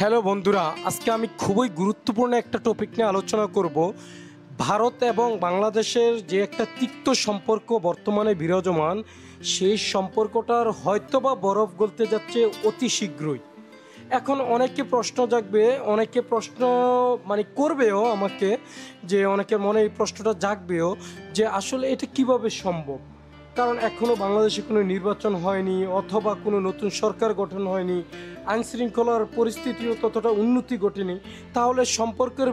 Hello বন্ধুরা, আজকে আমি খুবই গুরুত্বপূর্ণ একটা টপিক নিয়ে আলোচনা করব। ভারত এবং বাংলাদেশের যে একটা তিক্ত সম্পর্ক বর্তমানে বিরাজমান, সেই সম্পর্কটার হয়তোবা বরফ গলতে যাচ্ছে অতি শীঘ্রই। এখন অনেকে প্রশ্ন জাগবে, অনেকে প্রশ্ন করবেও আমাকে, যে অনেকের মনে এই প্রশ্নটা জাগবেও যে আসলে এটা কিভাবে সম্ভব। কারণ এখনও বাংলাদেশে কোনো নির্বাচন হয়নি, অথবা কোনো নতুন সরকার গঠন হয়নি, আইনশৃঙ্খলার পরিস্থিতিও ততটা উন্নতি ঘটেনি। তাহলে সম্পর্কের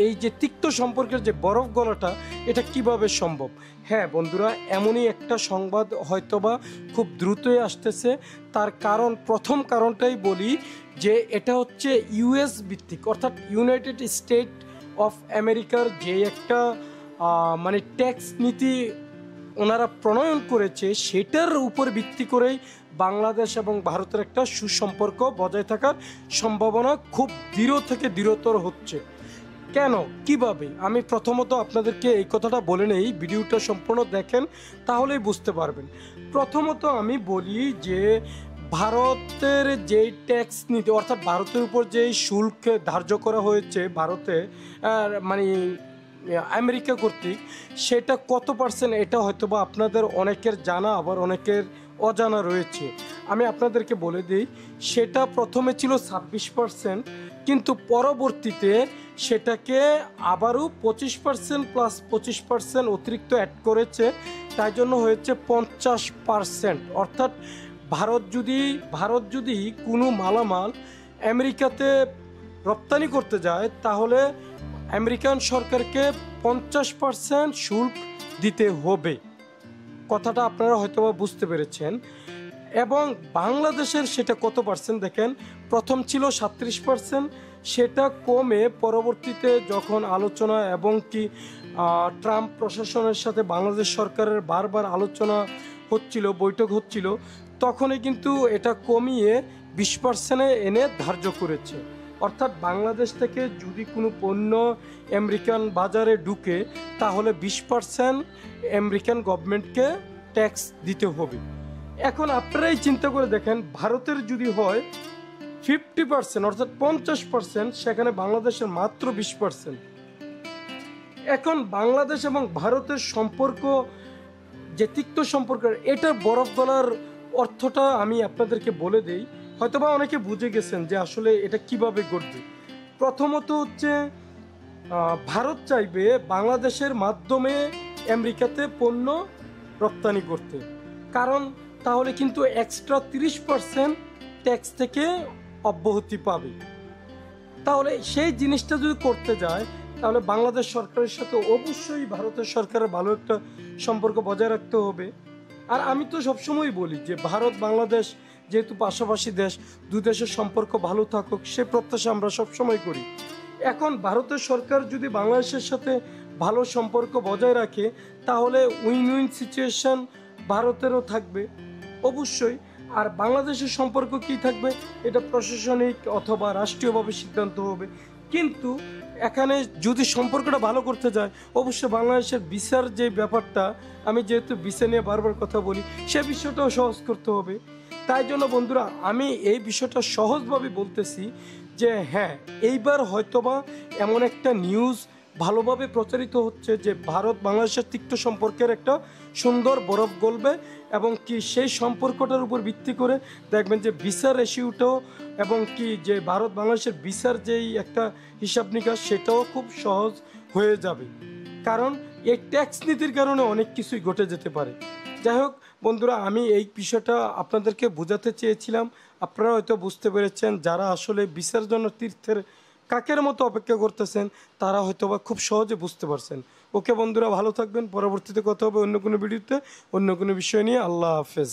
এই যে তিক্ত সম্পর্কের যে বরফ গলাটা, এটা কিভাবে সম্ভব? হ্যাঁ বন্ধুরা, এমনই একটা সংবাদ হয়তোবা খুব দ্রুতই আসতেছে। তার কারণ, প্রথম কারণটাই বলি যে এটা হচ্ছে ইউএস ভিত্তিক, অর্থাৎ ইউনাইটেড স্টেট অফ আমেরিকার যে একটা ট্যাক্স নীতি ওনারা প্রণয়ন করেছে, সেটার উপর ভিত্তি করেই বাংলাদেশ এবং ভারতের একটা সুসম্পর্ক বজায় থাকার সম্ভাবনা খুব দৃঢ় থেকে দৃঢ়তর হচ্ছে। কেন, কিভাবে? আমি প্রথমত আপনাদেরকে এই কথাটা বলে নেই, ভিডিওটা সম্পূর্ণ দেখেন, তাহলেই বুঝতে পারবেন। প্রথমত আমি বলি যে ভারতের যেই ট্যাক্স নীতি, অর্থাৎ ভারতের উপর যেই শুল্ক ধার্য করা হয়েছে ভারতে আমেরিকা কর্তৃক, সেটা কত পার্সেন্ট, এটা হয়তো বা আপনাদের অনেকের জানা, আবার অনেকের অজানা রয়েছে। আমি আপনাদেরকে বলে দিই, সেটা প্রথমে ছিল 26%, কিন্তু পরবর্তীতে সেটাকে আবারও 25% প্লাস 25% অতিরিক্ত অ্যাড করেছে, তাই জন্য হয়েছে 50%। অর্থাৎ ভারত যদি কোনো মালামাল আমেরিকাতে রপ্তানি করতে যায়, তাহলে আমেরিকান সরকারকে 50% শুল্ক দিতে হবে। কথাটা আপনারা হয়তো বুঝতে পেরেছেন। এবং বাংলাদেশের সেটা কত পার্সেন্ট দেখেন, প্রথম ছিল 37%, সেটা কমে পরবর্তীতে যখন আলোচনা এবং কি ট্রাম্প প্রশাসনের সাথে বাংলাদেশ সরকারের বারবার আলোচনা হচ্ছিল, বৈঠক হচ্ছিল, তখনই কিন্তু এটা কমিয়ে 20%-এ এনে ধার্য করেছে। অর্থাৎ বাংলাদেশ থেকে যদি কোনো পণ্য আমেরিকান বাজারে ঢুকে, তাহলে 20% আমেরিকান গভর্নমেন্টকে ট্যাক্স দিতে হবে। এখন আপনারাই চিন্তা করে দেখেন, ভারতের যদি হয় 50%, অর্থাৎ 50%, সেখানে বাংলাদেশের মাত্র 20%। এখন বাংলাদেশ এবং ভারতের সম্পর্ক যে তিক্ত সম্পর্ক, এটার বরফ গলার অর্থটা আমি আপনাদেরকে বলে দেই, হয়তোবা অনেকে বুঝে গেছেন যে আসলে এটা কিভাবে ঘটবে। প্রথমত হচ্ছে ভারত চাইবে বাংলাদেশের মাধ্যমে আমেরিকাতে পণ্য রপ্তানি করতে, কারণ তাহলে কিন্তু এক্সট্রা 30% ট্যাক্স থেকে অব্যাহতি পাবে। তাহলে সেই জিনিসটা যদি করতে যায়, তাহলে বাংলাদেশ সরকারের সাথে অবশ্যই ভারতের সরকারের ভালো একটা সম্পর্ক বজায় রাখতে হবে। আর আমি তো সবসময় বলি যে ভারত বাংলাদেশ যেহেতু পাশাপাশি দেশ, দুই দেশের সম্পর্ক ভালো থাকুক, সে প্রত্যাশা আমরা সবসময় করি। এখন ভারতের সরকার যদি বাংলাদেশের সাথে ভালো সম্পর্ক বজায় রাখে, তাহলে উইন উইন সিচুয়েশন ভারতেরও থাকবে অবশ্যই। আর বাংলাদেশের সম্পর্ক কি থাকবে, এটা প্রশাসনিক অথবা রাষ্ট্রীয়ভাবে সিদ্ধান্ত হবে। কিন্তু এখানে যদি সম্পর্কটা ভালো করতে যায়, অবশ্যই বাংলাদেশের ভিসার যে ব্যাপারটা, আমি যেহেতু ভিসা নিয়ে বারবার কথা বলি, সে বিষয়টাও সহজ করতে হবে। তাই জন্য বন্ধুরা, আমি এই বিষয়টা সহজভাবে বলতেছি যে হ্যাঁ, এইবার হয়তোবা এমন একটা নিউজ ভালোভাবে প্রচারিত হচ্ছে যে ভারত বাংলাদেশের তিক্ত সম্পর্কের একটা সুন্দর বরফ গলবে, এবং কি সেই সম্পর্কটার উপর ভিত্তি করে দেখবেন যে ভিসার রেশিওটাও, এবং কি যে ভারত বাংলাদেশের ভিসার যেই একটা হিসাব নিকাশ, সেটাও খুব সহজ হয়ে যাবে। কারণ এই ট্যাক্স নীতির কারণে অনেক কিছুই ঘটে যেতে পারে। যাই হোক বন্ধুরা, আমি এই বিষয়টা আপনাদেরকে বোঝাতে চেয়েছিলাম, আপনারা হয়তো বুঝতে পেরেছেন। যারা আসলে ভিসার জন্য তীর্থের কাকের মতো অপেক্ষা করতেছেন, তারা হয়তো বা খুব সহজে বুঝতে পারছেন। ওকে বন্ধুরা, ভালো থাকবেন। পরবর্তীতে কথা হবে অন্য কোনো ভিডিওতে, অন্য কোনো বিষয় নিয়ে। আল্লাহ হাফেজ।